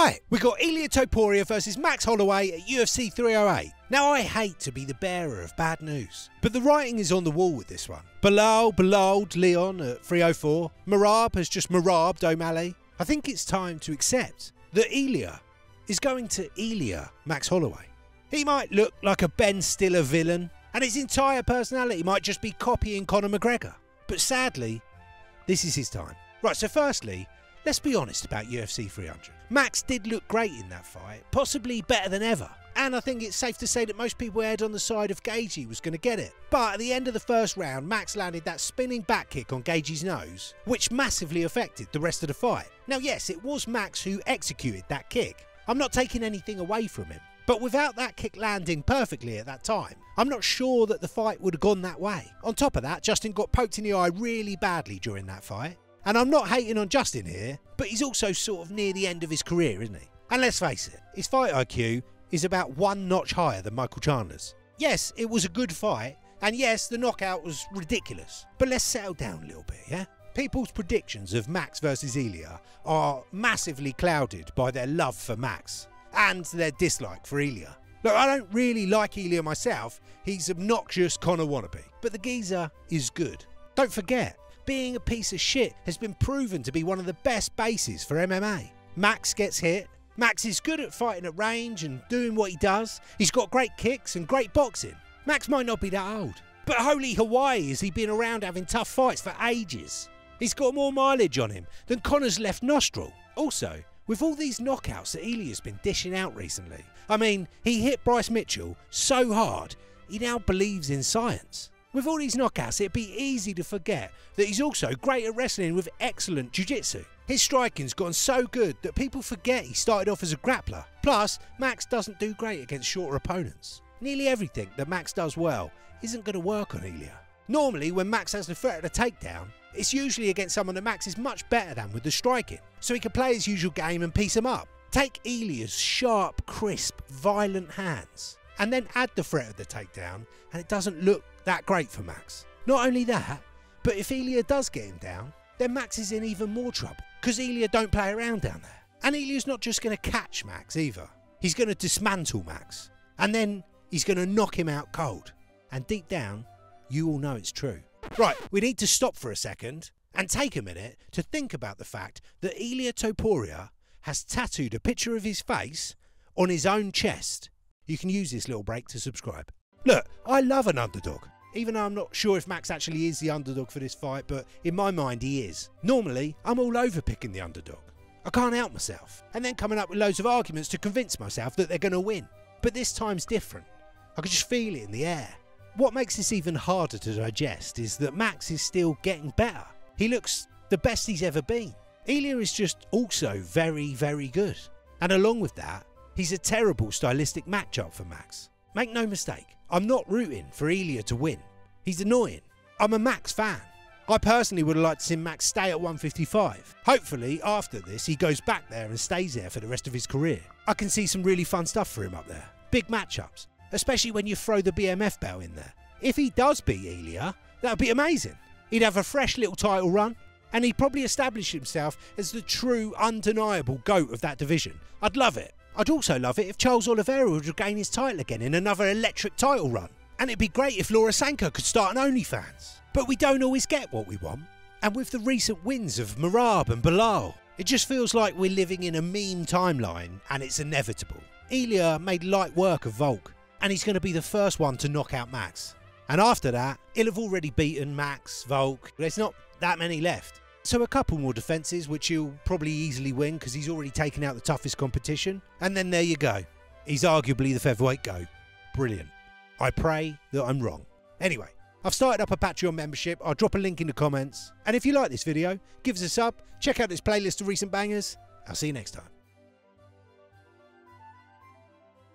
Right, we got Ilia Topuria versus Max Holloway at UFC 308. Now, I hate to be the bearer of bad news, but the writing is on the wall with this one. Belal Leon at 304. Merab has just Merabed O'Malley. I think it's time to accept that Ilia is going to Ilia Max Holloway. He might look like a Ben Stiller villain, and his entire personality might just be copying Conor McGregor. But sadly, this is his time. Right, so firstly, let's be honest about UFC 300. Max did look great in that fight, possibly better than ever. And I think it's safe to say that most people erred on the side of Gaethje was going to get it. But at the end of the first round, Max landed that spinning back kick on Gaethje's nose, which massively affected the rest of the fight. Now yes, it was Max who executed that kick. I'm not taking anything away from him. But without that kick landing perfectly at that time, I'm not sure that the fight would have gone that way. On top of that, Justin got poked in the eye really badly during that fight. And I'm not hating on Justin here, but he's also sort of near the end of his career, isn't he? And let's face it, his fight IQ is about one notch higher than Michael Chandler's. Yes, it was a good fight, and yes, the knockout was ridiculous. But let's settle down a little bit, yeah? People's predictions of Max versus Ilia are massively clouded by their love for Max and their dislike for Ilia. Look, I don't really like Ilia myself. He's obnoxious Conor wannabe. But the geezer is good. Don't forget, being a piece of shit has been proven to be one of the best bases for MMA. Max gets hit. Max is good at fighting at range and doing what he does. He's got great kicks and great boxing. Max might not be that old, but holy Hawaii has he been around having tough fights for ages. He's got more mileage on him than Conor's left nostril. Also, with all these knockouts that Ilia's been dishing out recently, I mean, he hit Bryce Mitchell so hard, he now believes in science. With all these knockouts, it'd be easy to forget that he's also great at wrestling with excellent jiu-jitsu. His striking's gotten so good that people forget he started off as a grappler. Plus, Max doesn't do great against shorter opponents. Nearly everything that Max does well isn't going to work on Ilia. Normally, when Max has the threat of a takedown, it's usually against someone that Max is much better than with the striking, so he can play his usual game and piece him up. Take Ilia's sharp, crisp, violent hands, and then add the threat of the takedown, and it doesn't look that great for Max. Not only that, but if Ilia does get him down, then Max is in even more trouble, because Ilia don't play around down there. And Ilia's not just going to catch Max either. He's going to dismantle Max, and then he's going to knock him out cold. And deep down, you all know it's true. Right, we need to stop for a second and take a minute to think about the fact that Ilia Topuria has tattooed a picture of his face on his own chest. You can use this little break to subscribe. Look, I love an underdog, even though I'm not sure if Max actually is the underdog for this fight, but in my mind he is. Normally, I'm all over picking the underdog. I can't help myself, and then coming up with loads of arguments to convince myself that they're going to win. But this time's different. I can just feel it in the air. What makes this even harder to digest is that Max is still getting better. He looks the best he's ever been. Ilia is just also very, very good. And along with that, he's a terrible stylistic matchup for Max. Make no mistake, I'm not rooting for Ilia to win. He's annoying. I'm a Max fan. I personally would have liked to see Max stay at 155. Hopefully, after this, he goes back there and stays there for the rest of his career. I can see some really fun stuff for him up there. Big matchups, especially when you throw the BMF belt in there. If he does beat Ilia, that would be amazing. He'd have a fresh little title run, and he'd probably establish himself as the true, undeniable GOAT of that division. I'd love it. I'd also love it if Charles Oliveira would regain his title again in another electric title run. And it'd be great if Laura Sanko could start an OnlyFans. But we don't always get what we want. And with the recent wins of Merab and Belal, it just feels like we're living in a meme timeline and it's inevitable. Ilia made light work of Volk, and he's going to be the first one to knock out Max. And after that, he'll have already beaten Max, Volk. There's not that many left. So a couple more defences, which he'll probably easily win because he's already taken out the toughest competition. And then there you go. He's arguably the featherweight GOAT. Brilliant. I pray that I'm wrong. Anyway, I've started up a Patreon membership. I'll drop a link in the comments. And if you like this video, give us a sub, check out this playlist of recent bangers. I'll see you next time.